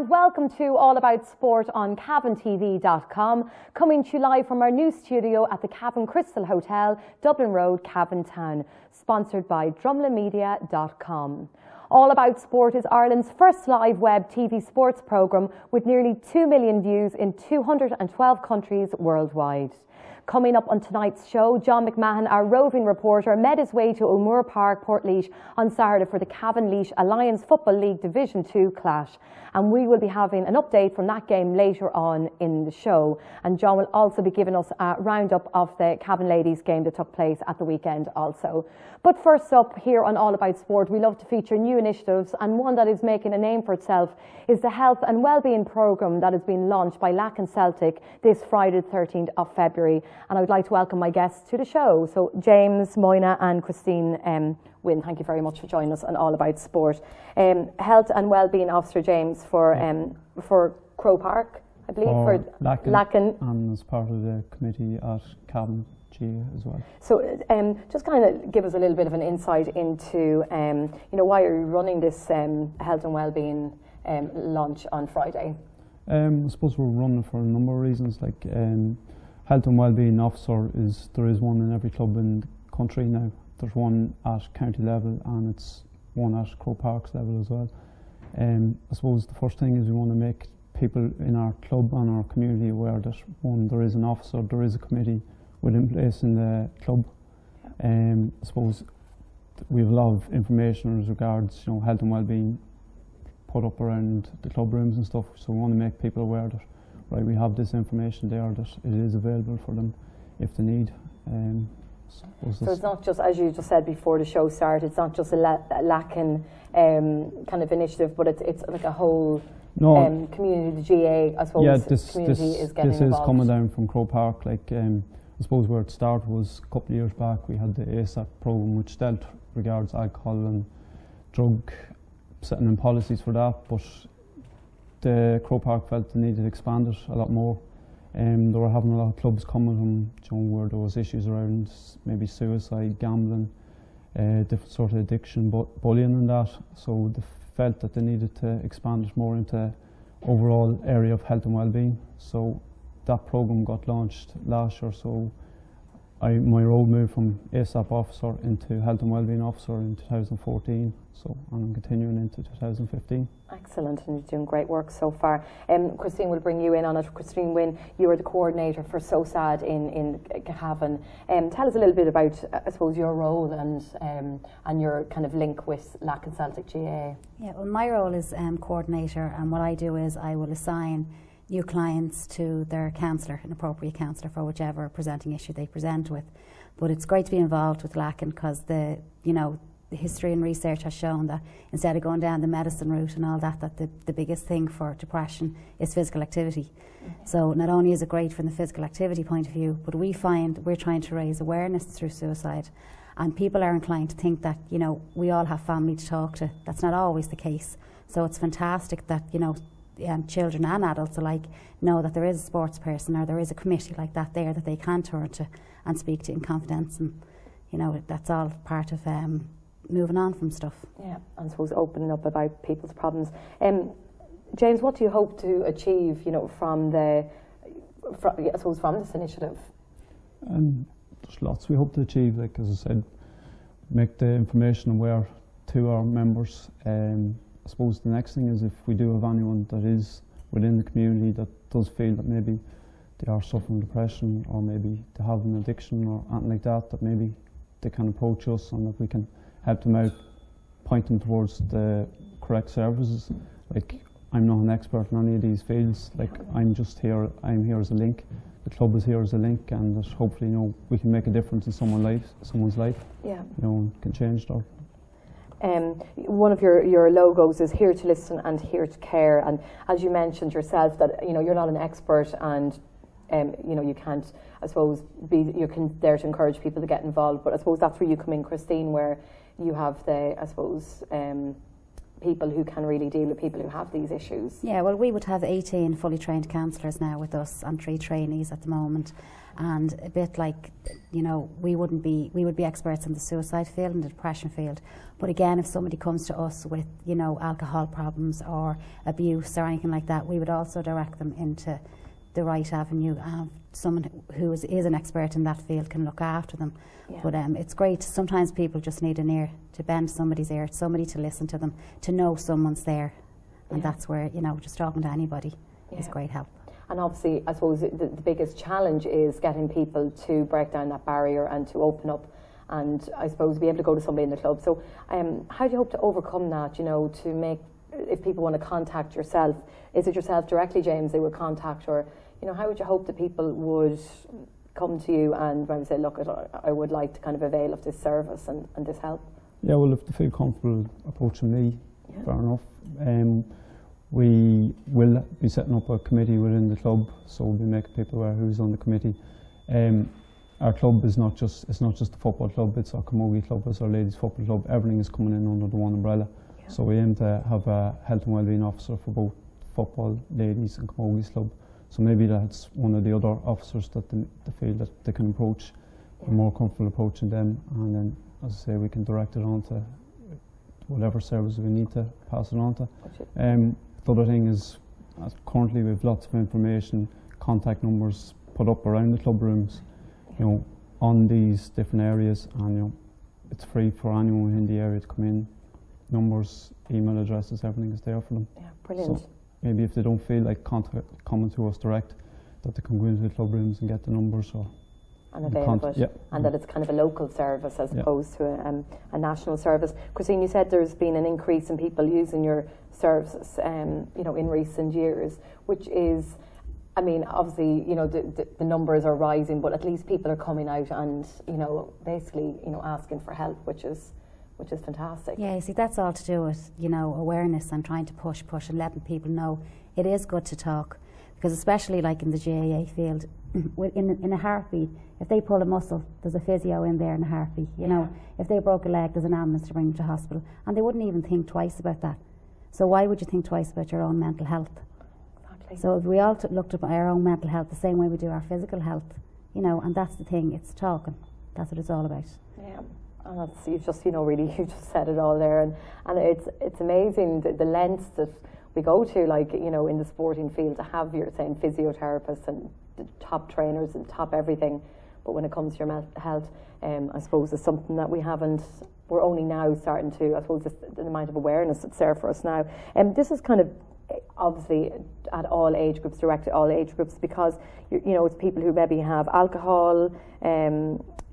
Welcome to All About Sport on CavanTV.com, coming to you live from our new studio at the Cavan Crystal Hotel, Dublin Road, Cavan Town, sponsored by DrumlaMedia.com. All About Sport is Ireland's first live web TV sports programme with nearly 2 million views in 212 countries worldwide. Coming up on tonight's show, John McMahon, our roving reporter, made his way to O'Moore Park, Portlaoise on Saturday for the Cavan-Laois Alliance Football League Division 2 clash. And we will be having an update from that game later on in the show. And John will also be giving us a roundup of the Cavan ladies game that took place at the weekend also. But first up here on All About Sport, we love to feature new initiatives, and one that is making a name for itself is the health and wellbeing programme that has been launched by Lacken Celtic this Friday the 13th of February. And I would like to welcome my guests to the show. So James, Moyna and Christine Wynne, thank you very much for joining us on All About Sport. Health and Wellbeing Officer James for Crow Park, I believe, for Lacken. And as part of the committee at Cavan as well. So just kind of give us a little bit of an insight into why are you running this health and wellbeing launch on Friday? I suppose we're running for a number of reasons. Like health and wellbeing officer there is one in every club in the country now. There's one at county level and it's one at Crow Park's level as well. I suppose the first thing is we want to make people in our club and our community aware that one, there is an officer, there is a committee within place in the club. I suppose we have a lot of information as regards health and wellbeing put up around the club rooms and stuff, so we want to make people aware that we have this information there, that it is available for them if they need. So it's not just, as you just said before the show started, it's not just a Lacken kind of initiative, but it's like a whole community, the GA, I suppose, community is getting involved. This is coming down from Crow Park. I suppose where it started was a couple of years back. We had the ASAP programme which dealt regards alcohol and drug, setting in policies for that, but the Crow Park felt they needed to expand it a lot more. They were having a lot of clubs coming from where there was issues around maybe suicide, gambling, different sort of addiction, bullying and that. So they felt that they needed to expand it more into overall area of health and wellbeing. So that programme got launched last year. So my role moved from ASAP officer into health and wellbeing officer in 2014. So I'm continuing into 2015. Excellent, and you're doing great work so far. Christine will bring you in on it. Christine Wynne, you are the coordinator for SOSAD in Cavan. Tell us a little bit about, I suppose, your role and your kind of link with Lacken Celtic GA. Yeah, well, my role is coordinator, and what I do is I will assign new clients to their counsellor, an appropriate counsellor for whichever presenting issue they present with. But it's great to be involved with Lacken because the history and research has shown that instead of going down the medicine route and all that, the biggest thing for depression is physical activity. So not only is it great from the physical activity point of view, but we find we're trying to raise awareness through suicide, and people are inclined to think that we all have family to talk to. That's not always the case. So it's fantastic that children and adults alike know that there is a sports person or there is a committee like that there that they can turn to and speak to in confidence, and that's all part of moving on from stuff. Yeah, and I suppose opening up about people's problems. James, what do you hope to achieve, from this initiative? There's lots we hope to achieve. Like as I said, make the information aware to our members. I suppose the next thing is if we do have anyone that is within the community that does feel that maybe they are suffering depression or maybe they have an addiction or anything like that, that maybe they can approach us and that we can help them out, point them towards the correct services. Like, I'm not an expert in any of these fields. Like, I'm here as a link. The club is here as a link, and that hopefully, we can make a difference in someone's life. Yeah. And can change that. One of your logos is here to listen and here to care, and as you mentioned yourself that you're not an expert and you can't, I suppose, you're there to encourage people to get involved, but I suppose that's where you come in, Christine, where you have the, I suppose, people who can really deal with people who have these issues. Yeah, well, we would have 18 fully trained counsellors now with us and 3 trainees at the moment, and a bit like, we would be experts in the suicide field and the depression field, but again, if somebody comes to us with, alcohol problems or abuse or anything like that, we would also direct them into the right avenue. Someone who is an expert in that field can look after them. Yeah. But it's great. Sometimes people just need an ear, to bend somebody's ear, somebody to listen to them, to know someone's there. And that's where, just talking to anybody is great help. And obviously, I suppose the biggest challenge is getting people to break down that barrier and to open up and, I suppose, be able to go to somebody in the club. So how do you hope to overcome that, to make, if people want to contact yourself, is it yourself directly, James, they would contact, or how would you hope that people would come to you and maybe say, look, I would like to kind of avail of this service and this help? Yeah, well, if they feel comfortable approaching me, fair enough. We will be setting up a committee within the club, so we'll be making people aware who's on the committee. Our club is not just a football club, it's our camogie club, it's our ladies football club. Everything is coming in under the one umbrella. Yeah. So we aim to have a health and wellbeing officer for both football, ladies and camogie club. So maybe that's one of the other officers that they feel that they can approach. We're more comfortable approaching them, and then, as I say, we can direct it on to whatever service we need to pass it on to. The other thing is, currently we have lots of information, contact numbers put up around the club rooms, on these different areas, and it's free for anyone in the area to come in. Numbers, email addresses, everything is there for them. Yeah, brilliant. So maybe if they don't feel like coming to us direct, that they can go into the club rooms and get the numbers and avail of it, and that it's kind of a local service as opposed to a national service. Christine, you said there's been an increase in people using your services, in recent years, which is, I mean, obviously, the numbers are rising, but at least people are coming out and, basically, asking for help, which is fantastic. Yeah, you see, that's all to do with, awareness and trying to push and letting people know it is good to talk, because especially like in the GAA field, in a heartbeat, if they pull a muscle, there's a physio in there in a heartbeat. If they broke a leg, there's an ambulance to bring them to hospital, and they wouldn't even think twice about that. So why would you think twice about your own mental health? Exactly. So if we all looked at our own mental health the same way we do our physical health, and that's the thing, it's talking. That's what it's all about. Yeah. And that's, you just said it all there, and it's amazing the lengths that we go to, like, in the sporting field, to have your saying physiotherapists and the top trainers and top everything, but when it comes to your mental health, I suppose it's something that we're only now starting to, I suppose, the amount of awareness that's there for us now. This is kind of obviously at all age groups, directed at all age groups, because it's people who maybe have alcohol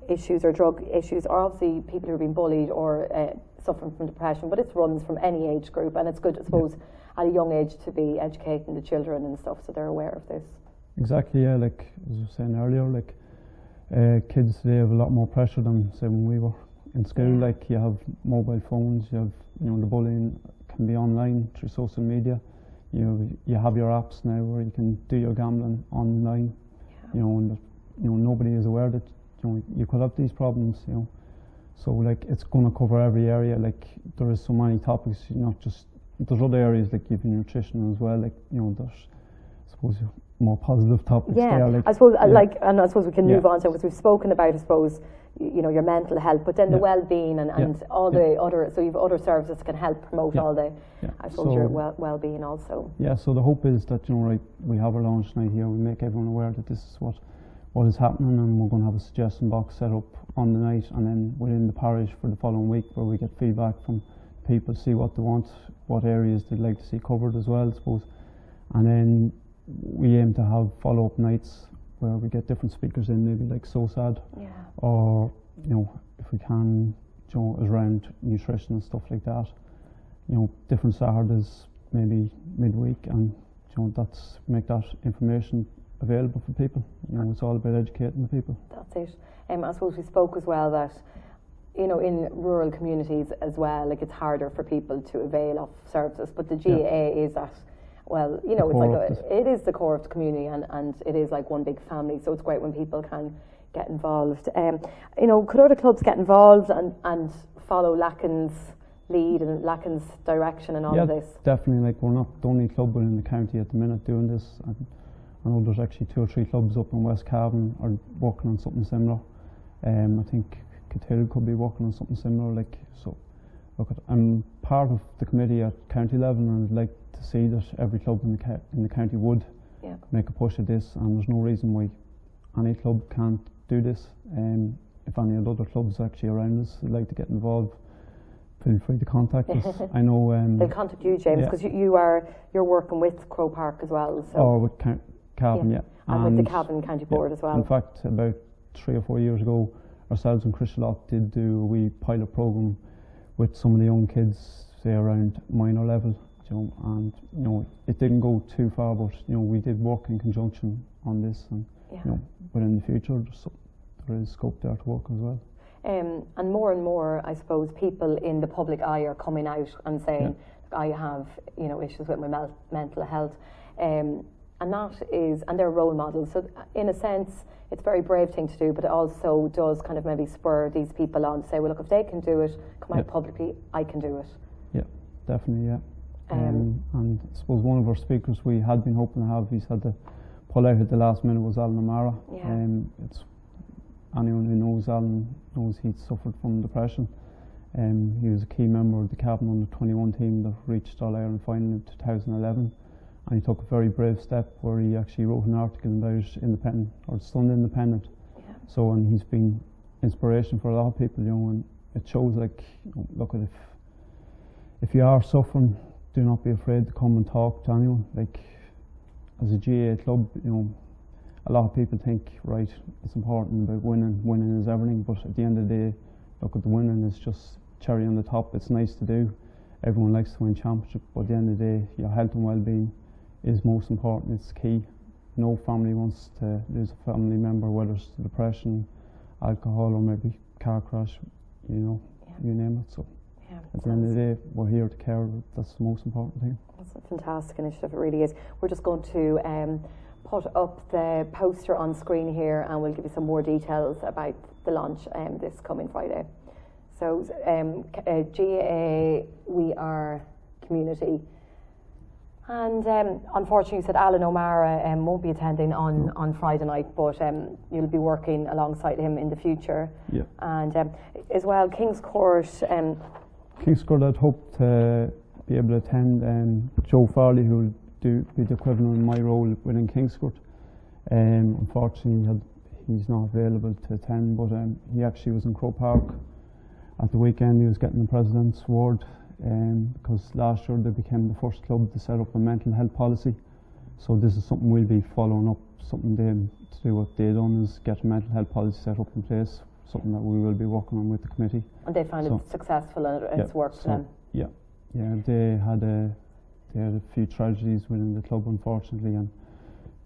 issues or drug issues, or obviously people who are being bullied or suffering from depression, but it runs from any age group, and it's good, I suppose, at a young age to be educating the children and stuff, so they're aware of this. Exactly, yeah, like as I was saying earlier, like kids today have a lot more pressure than, say, when we were in school. Like, you have mobile phones, you have, the bullying can be online through social media. You have your apps now where you can do your gambling online, and nobody is aware that you could have these problems, So like, it's going to cover every area. Like, there is so many topics, not just, there's other areas like even nutrition as well. Like, there's, I suppose, more positive topics there. Like, I suppose, and I suppose we can move on to what we've spoken about, I suppose, your mental health, but then the well-being and all the other, so you've other services that can help promote all the, I suppose, your well-being also. Yeah, so the hope is that, we have our launch night here, we make everyone aware that this is what is happening, and we're going to have a suggestion box set up on the night, and then within the parish for the following week, where we get feedback from people, see what they want, what areas they'd like to see covered as well, I suppose. And then we aim to have follow-up nights where we get different speakers in, maybe like SOSAD, or if we can, around nutrition and stuff like that. Different Saturdays, maybe midweek, and that's make that information available for people. It's all about educating the people. That's it. I suppose we spoke as well that you know, in rural communities as well, like it's harder for people to avail of services, but the GAA is at, well, you know, it's like it is the core of the community, and it is like one big family, so it's great when people can get involved. You know, could other clubs get involved and follow Lacken's lead and Lacken's direction and all of this? Definitely. Like, we're not the only club within the county at the minute doing this. I know there's actually 2 or 3 clubs up in West Cavan are working on something similar. I think Cavan could be working on something similar. Like, so, look, I'm part of the committee at county level, and I'd like to see that every club in the county would make a push at this, and there's no reason why any club can't do this. If any of the other clubs actually around us would like to get involved, feel free to contact us. I know they'll contact you, James, because you're working with Croke Park as well. So. Or with Cavan, and with the Cavan County Board as well. In fact, about 3 or 4 years ago, ourselves and Crystal did do a wee pilot programme with some of the young kids, say around minor level, you know, and you know, it didn't go too far, but you know, we did work in conjunction on this, and you know, but in the future there is scope there to work as well. And more, I suppose, people in the public eye are coming out and saying, I have, you know, issues with my mental health, and they're role models. So in a sense, it's a very brave thing to do, but it also does kind of maybe spur these people on to say, well, look, if they can do it, come out publicly, I can do it. Yeah, definitely, and I suppose one of our speakers we had been hoping to have, he's had to pull out at the last minute, was Alan O'Mara. It's anyone who knows Alan knows he'd suffered from depression. He was a key member of the Cavan under-21 team that reached All-Ireland final in 2011. And he took a very brave step where he actually wrote an article about Independent, or Sunday Independent. So, and he's been inspiration for a lot of people, you know, and it shows, like, you know, look, if you are suffering, do not be afraid to come and talk to anyone. Like, as a GAA club, you know, a lot of people think, right, it's important about winning is everything, but at the end of the day, look, at the winning is just cherry on the top. It's nice to do. Everyone likes to win championship, but at the end of the day, your health and well-being is most important. It's key. No family wants to lose a family member, whether it's depression, alcohol, or maybe car crash, you know, you name it. So at the end of the day, we're here to care. That's the most important thing. That's a fantastic initiative, it really is. We're just going to put up the poster on screen here, and we'll give you some more details about the launch this coming Friday. So GAA, we are community. And unfortunately, you said Alan O'Mara won't be attending on Friday night, but you'll be working alongside him in the future. And as well, King's Court. King's Court, I'd hope to be able to attend. Joe Farley, who will be the equivalent of my role within King's Court. Unfortunately, he's not available to attend, but he actually was in Croke Park at the weekend. He was getting the President's Award. Because last year they became the first club to set up a mental health policy. So this is something we'll be following up, something to do what they done is get a mental health policy set up in place, something that we will be working on with the committee. And they found it successful and it's worked for them? Yeah, they had a few tragedies within the club, unfortunately, and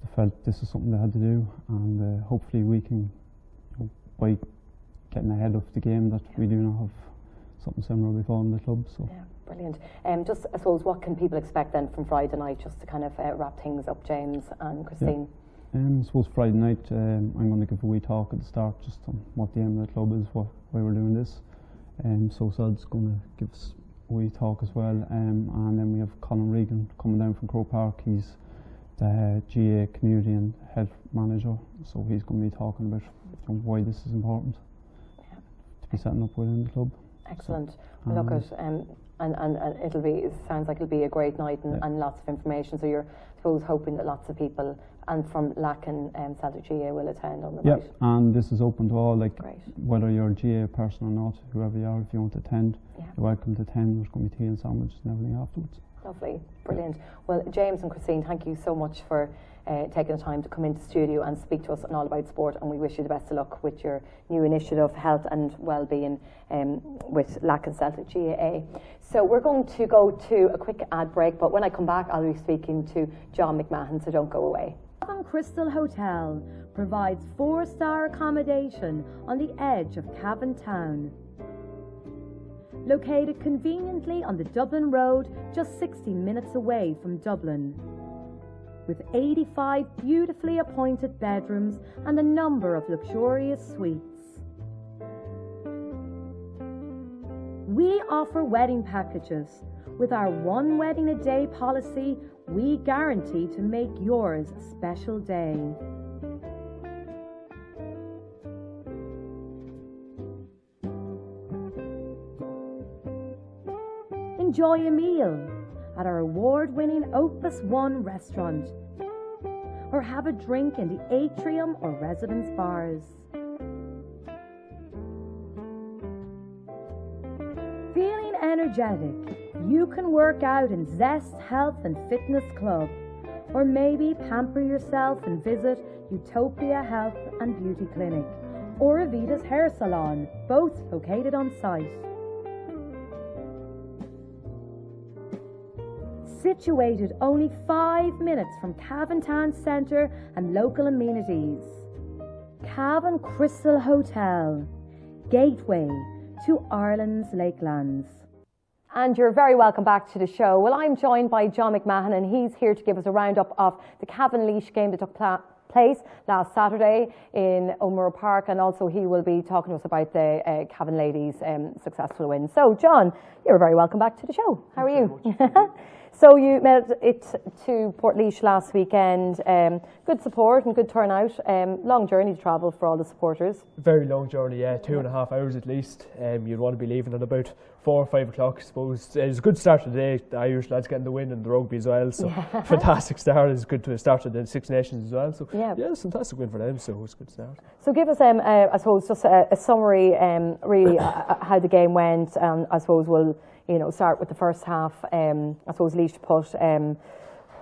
they felt this is something they had to do, and hopefully we can, you know, by getting ahead of the game, that we do not have something similar before in the club. So. Yeah, brilliant. Just, I suppose, what can people expect then from Friday night, just to kind of wrap things up, James and Christine? I suppose Friday night I'm going to give a wee talk at the start just on what the aim of the club is, why we're doing this. So Sad's going to give us a wee talk as well, and then we have Colin Regan coming down from Croke Park. He's the GA Community and Health Manager, so he's going to be talking about, you know, why this is important to be setting up within the club. Excellent. Look at and it'll be. It sounds like it'll be a great night and lots of information. So you're, I suppose, hoping that lots of people and from Lacken and Celtic GA will attend on the night. Yeah, and this is open to all. Like, whether you're a GA person or not, whoever you are, if you want to attend, you're welcome to attend. There's going to be tea and sandwiches and everything afterwards. Lovely, brilliant. Well, James and Christine, thank you so much for taking the time to come into the studio and speak to us on All About Sport, and we wish you the best of luck with your new initiative, Health and Wellbeing, with Lacken Celtic GAA. So we're going to go to a quick ad break, but when I come back I'll be speaking to John McMahon, so don't go away. Cavan Crystal Hotel provides 4-star accommodation on the edge of Cavan town. located conveniently on the Dublin Road, just 60 minutes away from Dublin. With 85 beautifully appointed bedrooms and a number of luxurious suites. We offer wedding packages. With our one wedding a day policy, we guarantee to make yours a special day. Enjoy a meal at our award-winning Opus One restaurant, or have a drink in the atrium or residence bars. Feeling energetic, you can work out in Zest Health and Fitness Club, or maybe pamper yourself and visit Utopia Health and Beauty Clinic, or Avita's Hair Salon, both located on site. Situated only 5 minutes from Cavan Town Centre and local amenities. Cavan Crystal Hotel, gateway to Ireland's Lakelands. And you're very welcome back to the show. Well, I'm joined by John McMahon, and he's here to give us a roundup of the Cavan Laois game that took place last Saturday in O'Moore Park, and also he will be talking to us about the Cavan ladies' successful win. So, John, you're very welcome back to the show. How are you? So you made it to Portlaoise last weekend. Good support and good turnout. Long journey to travel for all the supporters. Very long journey, yeah, 2.5 hours at least. You'd want to be leaving at about 4 or 5 o'clock, I suppose. It was a good start to the day. The Irish lads getting the win and the rugby as well. So fantastic start. It's good to have started in Six Nations as well. So yeah, it's a fantastic win for them. So it was a good start. So give us, I suppose, just a summary, really, how the game went. I suppose we'll start with the first half. I suppose Laois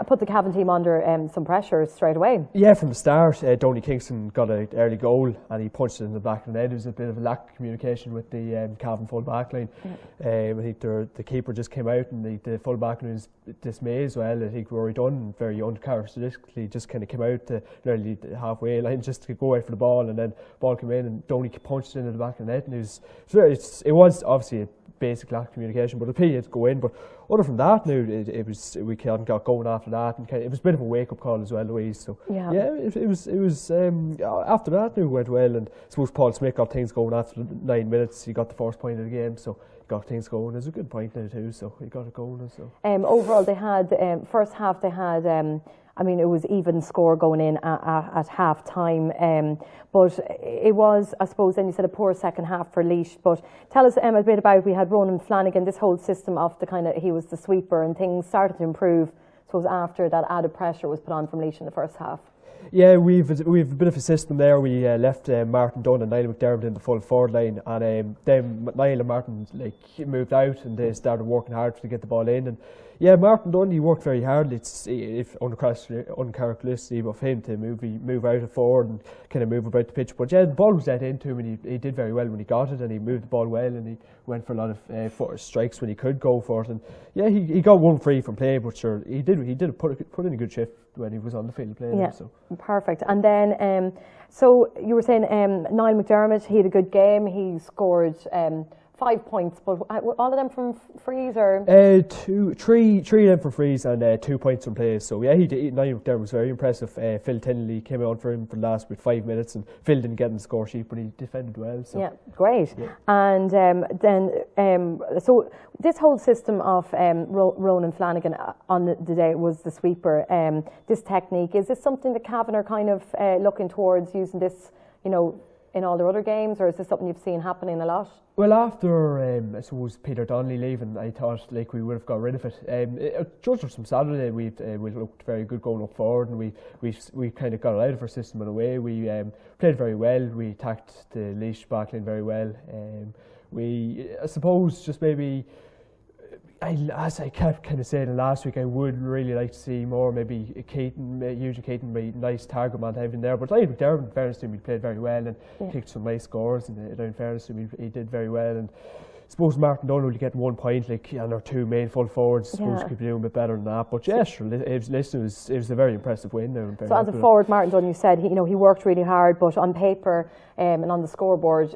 put the Cavan team under some pressure straight away. Yeah, from the start, Donny Kingston got an early goal and he punched it in the back of the net. There was a bit of a lack of communication with the Cavan full back line. I think the keeper just came out, and the full back line was dismayed as well. I think Rory Dunn, very uncharacteristically, just kind of came out to nearly the halfway line just to go out for the ball, and then the ball came in and Donny punched it into the back of the net. And it was obviously a basic lack of communication, but the P had to go in. But other from that, now we kind of got going after that, and it was a bit of a wake up call as well, Louise. So it was after that it went well, and I suppose Paul Smith got things going after 9 minutes. He got the first point of the game, so he got things going. It was a good point now too, so he got it going. So overall, they had first half. They had. It was even score going in at half time, but it was, I suppose, then you said a poor second half for Laois. But tell us a bit about, we had Ronan Flanagan, this whole system of he was the sweeper, and things started to improve, I suppose, after that added pressure was put on from Laois in the first half. Yeah, we've a bit of a system there. We left Martin Dunn and Niall McDermott in the full forward line, and then Niall and Martin moved out, and they started working hard to get the ball in. And yeah, Martin Dunn, he worked very hard. It's uncharacteristic of him to move out of forward and kind of move about the pitch. But yeah, the ball was let into him, and he did very well when he got it, and he moved the ball well, and he went for a lot of strikes when he could go for it. And yeah, he got one free from play, but sure, he did put in a good shift when he was on the field playing. Yeah, so. Perfect. And then, so you were saying Niall McDermott, he had a good game. He scored 5 points, but all of them from frees, or? Three of them from frees and 2 points from plays. So yeah, Niall McDermott was very impressive. Phil Tinley came on for him for the last 5 minutes, and Phil didn't get in the score sheet, but he defended well. So. Yeah, great. Yeah. And then, so this whole system of Ronan Flanagan on the day was the sweeper. This technique, is this something that Cavan are kind of looking towards using this, in all their other games, or is this something you've seen happening a lot? Well, after I suppose Peter Donnelly leaving, I thought we would have got rid of it. Judged from Saturday, we looked very good going up forward, and we kind of got it out of our system in a way. We played very well. We attacked the Laois backline very well. I suppose just maybe, as I kept kind of saying last week, I would really like to see more, maybe Eugene Caton, be a nice target man to have in there. But Niall McDermott, in fairness to him, he played very well and kicked some nice scores, and in fairness to him, he did very well. And suppose Martin Dunn only get 1 point, like, and our two main full forwards, suppose could be doing a bit better than that. But yeah, sure, it was a very impressive win now. So as a forward, Martin Dunn, you said he worked really hard, but on paper and on the scoreboard,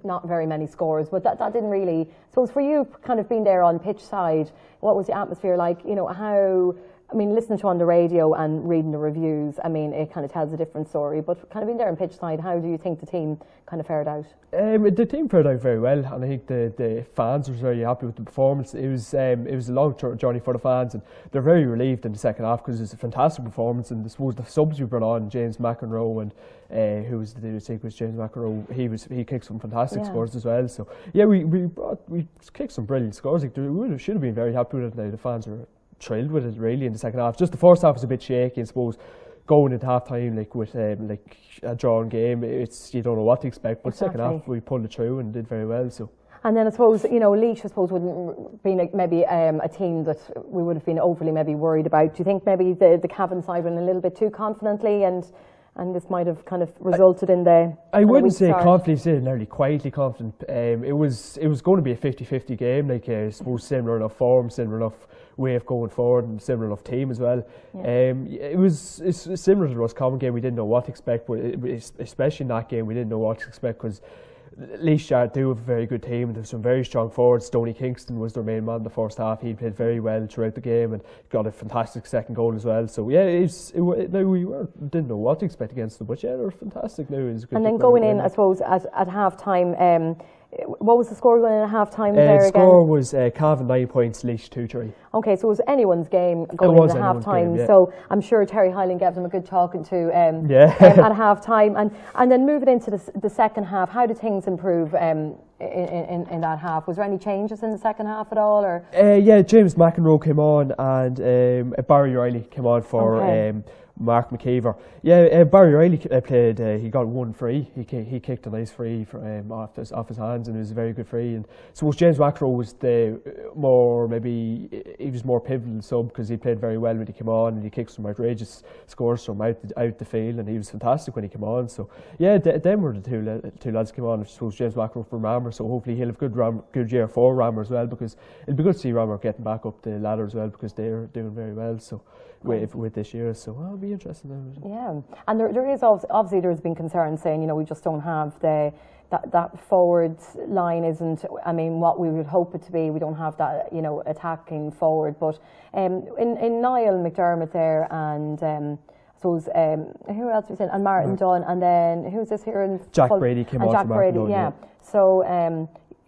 not very many scores. But that didn't really. So for you, kind of being there on pitch side, what was the atmosphere like? How. I mean, listening to on the radio and reading the reviews, I mean, it kind of tells a different story. But kind of being there on pitch side, how do you think the team kind of fared out? The team fared out very well, and I think the fans were very happy with the performance. It was a long journey for the fans, and they're very relieved in the second half because it was a fantastic performance. And I suppose the subs we brought on, James McEnroe and who was the sequence, James McEnroe, he kicked some fantastic scores as well. So yeah, we kicked some brilliant scores. Like, we should have been very happy with it. Now the fans are thrilled with it really in the second half. Just the first half was a bit shaky, I suppose. Going into half time, like with like a drawn game, you don't know what to expect. But second half we pulled it through and did very well. So. And then I suppose Laois, I suppose, wouldn't be maybe a team that we would have been overly maybe worried about. Do you think maybe the Cavan side went a little bit too confidently and this might have kind of resulted in the. I wouldn't say confidently, say nearly quietly confident. It was going to be a 50-50 game. Like I suppose similar enough form, similar enough way of going forward, and similar enough team as well. Yeah. It's similar to the Roscommon game. We didn't know what to expect, but especially in that game, we didn't know what to expect because Laois do have a very good team. There's some very strong forwards. Stoney Kingston was their main man in the first half. He played very well throughout the game and got a fantastic second goal as well. So yeah, we didn't know what to expect against them, but yeah, they were fantastic now. And then going in, I suppose, at half time, what was the score going in at half time there again? The score was Cavan 9 points, Laois 2-3. Okay, so it was anyone's game going into half time. Yeah. So I'm sure Terry Hyland gave them a good talking to at half time. And then moving into the second half, how did things improve in that half? Was there any changes in the second half at all? Or yeah, James McEnroe came on and Barry Riley came on for Mark McKeever. Yeah, Barry Riley played. He got one free. He kicked a nice free off his hands, and it was a very good free. And so James McEnroe was he was more pivotal sub because he played very well when he came on, and he kicked some outrageous scores from out the field, and he was fantastic when he came on. So yeah, them were the two lads came on. I suppose James McEnroe from Rammer, so hopefully he'll have good year for Rammer as well, because it'll be good to see Rammer getting back up the ladder as well, because they're doing very well. So with this year, so it'll be interesting. Yeah, and there is obviously there's been concern saying we just don't have that forward line isn't, I mean, what we would hope it to be. We don't have that attacking forward, but in Niall McDermott there and I suppose who else was in, and Martin Dunn, and then who's this here in Jack Brady came on. Jack Brady, yeah. So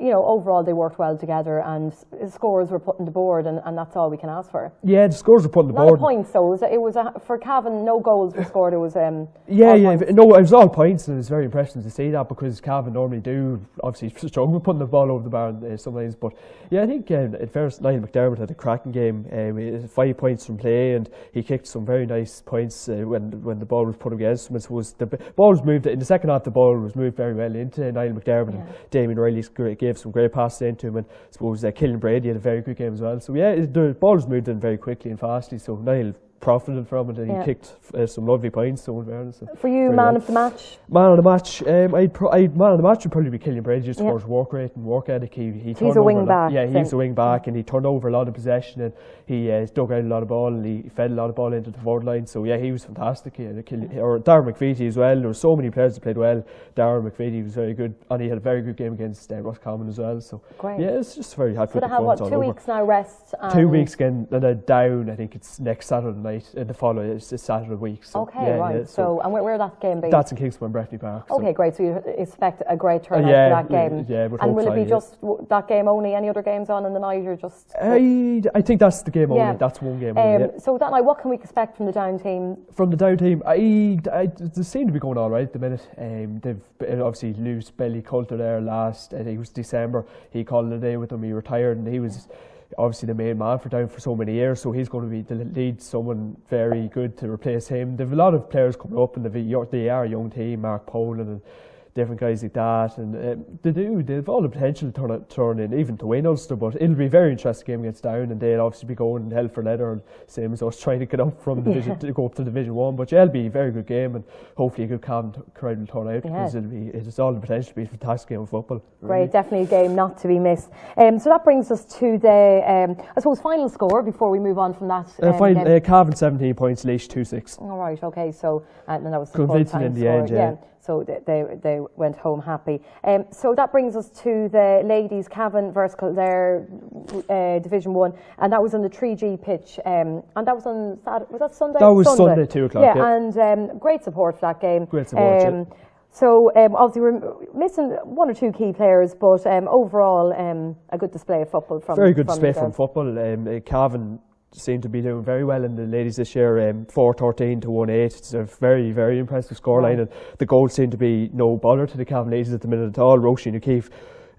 overall they worked well together, and scores were put on the board, and that's all we can ask for. Yeah, the scores were put on the board. A lot of points, though. It was for Cavan, no goals were scored. It was no, it was all points, and it was very impressive to see that, because Cavan normally do obviously struggle with putting the ball over the bar sometimes. But yeah, I think at first Niall McDermott had a cracking game. He had 5 points from play, and he kicked some very nice points when the ball was put against him. It was the ball was moved in the second half. The ball was moved very well into Niall McDermott, and Damien Riley gave some great passes into him, and I suppose Killian Brady had a very good game as well. So yeah, the ball was moved in very quickly and fastly, so Niall profited from it, and he kicked some lovely points. So for you, man of the match? Man of the match, man of the match would probably be Killian Brady, just for his work rate and work ethic. He's a wing back. Yeah, he's a wing back, and he turned over a lot of possession, and he dug out a lot of ball, and he fed a lot of ball into the forward line. So yeah, he was fantastic. Or Darren McVitie as well. There were so many players that played well. Darren McVitie was very good, and he had a very good game against Roscommon as well. So great. Yeah, it's just very happy. So they have 2 weeks now rest. 2 weeks again, and then down. I think it's next Saturday night. The following it's Saturday week. So, okay, right. Yeah, so and where that game be? That's in Kingston and Breffni Park. Okay, great. So you expect a great turnout for that game. Yeah, and will it be just that game only? Any other games on in the night, or just? I think that's the game only. That's one game only. So that night, what can we expect from the down team? From the down team, they seem to be going all right at the minute. They've obviously Louise Belly Coulter there last. I think it was December. He called it a day with them. He retired, and he was obviously the main man for down for so many years, so he's going to lead someone very good to replace him. They've a lot of players coming up, and they are a young team. Mark Poland, and different guys like that, and they've all the potential to turn in, even to win Ulster, but it'll be a very interesting game against Down, and they'll obviously be going hell for leather, same as us trying to get up from Division to go up to Division 1, but yeah, it'll be a very good game, and hopefully a good Cavan crowd will turn out, because it's all the potential to be a fantastic game of football. Great, really. Definitely a game not to be missed. So that brings us to the, I suppose, final score before we move on from that. Cavan 17 points, Laois 2-6. All right, okay, so and that was the convincing in the end, yeah. So they went home happy. So that brings us to the ladies Cavan versus Kildare Division 1, and that was on the 3G pitch, and that was on Saturday. Was that Sunday? That was Sunday 2 o'clock. Yeah, and great support for that game. Great support. So obviously we're missing one or two key players, but overall a good display of football from. Very good display from football. Cavan seem to be doing very well in the ladies this year, 4-13 to 1-8. It's a very, very impressive scoreline, and the goals seem to be no bother to the Cavan ladies at the minute at all. Roisin O'Keefe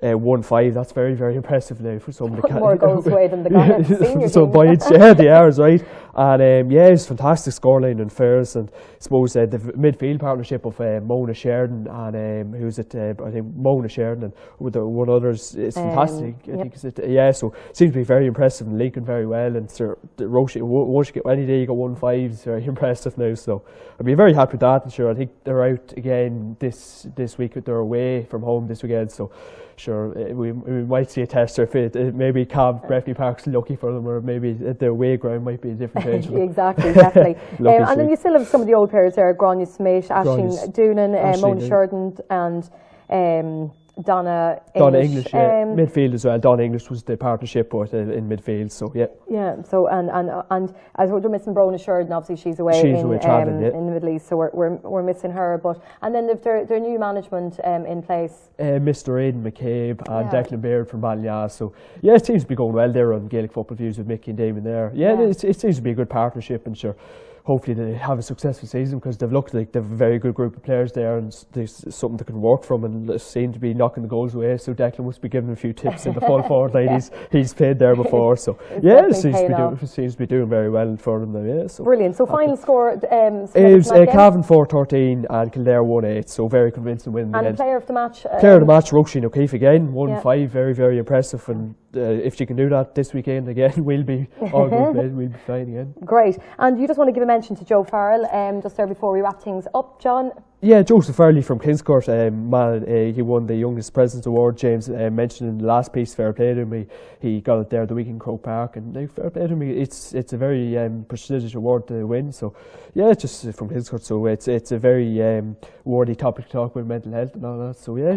1-5, that's very, very impressive now for some of the more goals away than the guy senior so points, yeah, they are, right. And yeah, it's fantastic scoreline and fairness, and I suppose the midfield partnership of Mona Sheridan and who's it? I think Mona Sheridan and with the one others is fantastic. I think so it seems to be very impressive and linking very well. And Roisin, once you get any day you got 1-5, it's very impressive now. So I'd be very happy with that. And sure, I think they're out again this week. They're away from home this weekend. So sure, we might see a tester if maybe Breffni Park's lucky for them, or maybe at the away ground might be a different change. Exactly, definitely. And then you still have some of the old players there: Grania Smith, Aisling Doonan, Mona Sheridan, and Donna English. Midfield as well. Donna English was the partnership, but in midfield. So yeah. Yeah. So and as we're missing Brona Sheridan, obviously she's away in the Middle East, so we're missing her. But and then they've their new management in place. Mr. Aidan McCabe and Declan Baird from Ballyas. So yeah, it seems to be going well there on Gaelic Football Views with Mickey and Damon there. Yeah, it seems to be a good partnership, and sure, hopefully they have a successful season, because they've looked like they've a very good group of players there, and there's something they can work from, and they seem to be knocking the goals away. So Declan must be giving a few tips in the full forward line. He's played there before, so yeah, it seems to be doing very well for them now. Yeah, so brilliant. So final score is Cavan 4-13 and Kildare 1-8. So very convincing win. And player of the match. Player of the match, Roisin O'Keefe again, 1-5, very, very impressive. And if she can do that this weekend again, we'll be all good. We'll be fine again. Great. And you just want to give a mention to Joe Farrell, just there before we wrap things up, John. Yeah, Joseph Farley from Kingscourt, he won the Youngest Presidents Award. James mentioned in the last piece, fair play to him. He got it there the week in Croke Park, and fair play to him. It's a very prestigious award to win. So yeah, it's just from Kingscourt. So it's a very worthy topic to talk about, mental health and all that. So yeah,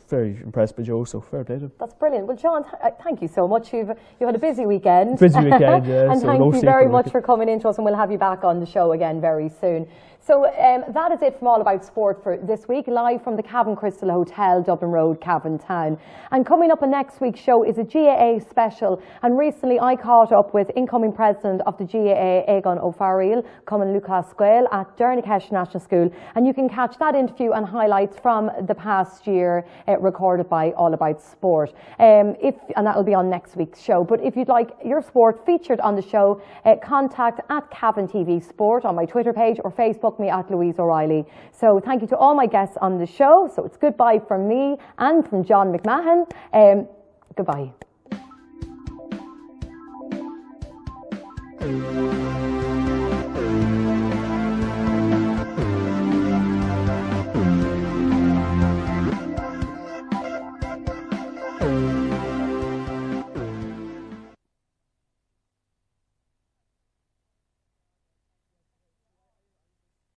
very impressed by Joe. So fair play to him. That's brilliant. Well, John, thank you so much. You had a busy weekend. Yeah. And so thank you very much for coming in to us, and we'll have you back on the show again very soon. So that is it from All About Sport for this week, live from the Cavan Crystal Hotel, Dublin Road, Cavan Town. And coming up on next week's show is a GAA special. And recently I caught up with incoming president of the GAA, Egon O'Farrell, Cumann Lucas Squale at Dernakesh National School. And you can catch that interview and highlights from the past year recorded by All About Sport. And that will be on next week's show. But if you'd like your sport featured on the show, contact at Cavan TV Sport on my Twitter page, or Facebook me at Louise O'Reilly. So thank you to all my guests on the show. So it's goodbye from me and from John McMahon. Goodbye.